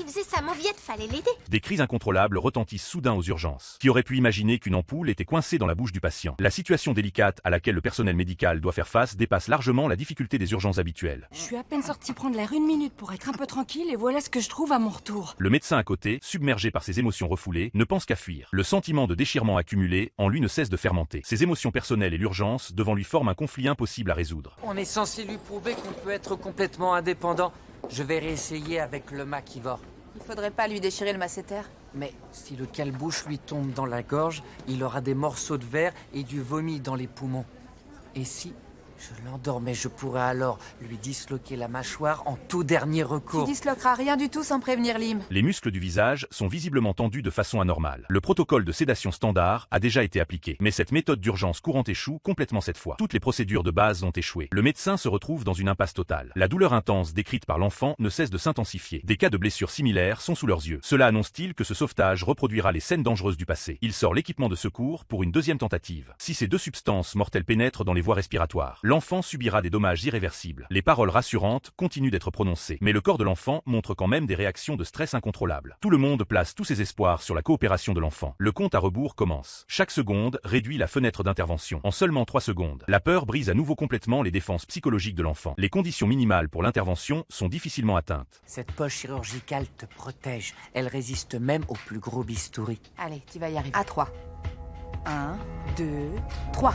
faisait sa mauviette, fallait l'aider. Des cris incontrôlables retentissent soudain aux urgences. Qui aurait pu imaginer qu'une ampoule était coincée dans la bouche du patient? La situation délicate à laquelle le personnel médical doit faire face dépasse largement la difficulté des urgences habituelles. Je suis à peine sorti prendre l'air une minute pour être un peu tranquille et voilà ce que je trouve à mon retour. Le médecin à côté, submergé par ses émotions refoulées, ne pense qu'à fuir. Le sentiment de déchirement accumulé en lui ne cesse de fermenter. Ses émotions personnelles et l'urgence devant lui forment un conflit impossible à résoudre. On est censé lui prouver qu'on peut être complètement indépendant. Je vais réessayer avec le Makivore. Il faudrait pas lui déchirer le masséter. Mais si le calbouche lui tombe dans la gorge, il aura des morceaux de verre et du vomi dans les poumons. Et si je l'endormais, je pourrais alors lui disloquer la mâchoire en tout dernier recours. Tu disloqueras rien du tout sans prévenir Lim. Les muscles du visage sont visiblement tendus de façon anormale. Le protocole de sédation standard a déjà été appliqué, mais cette méthode d'urgence courante échoue complètement cette fois. Toutes les procédures de base ont échoué. Le médecin se retrouve dans une impasse totale. La douleur intense décrite par l'enfant ne cesse de s'intensifier. Des cas de blessures similaires sont sous leurs yeux. Cela annonce-t-il que ce sauvetage reproduira les scènes dangereuses du passé? Il sort l'équipement de secours pour une deuxième tentative. Si ces deux substances mortelles pénètrent dans les voies respiratoires, l'enfant subira des dommages irréversibles. Les paroles rassurantes continuent d'être prononcées, mais le corps de l'enfant montre quand même des réactions de stress incontrôlables. Tout le monde place tous ses espoirs sur la coopération de l'enfant. Le compte à rebours commence. Chaque seconde réduit la fenêtre d'intervention. En seulement 3 secondes, la peur brise à nouveau complètement les défenses psychologiques de l'enfant. Les conditions minimales pour l'intervention sont difficilement atteintes. Cette poche chirurgicale te protège. Elle résiste même au plus gros bistouri. Allez, tu vas y arriver. À 3. 1, 2, 3.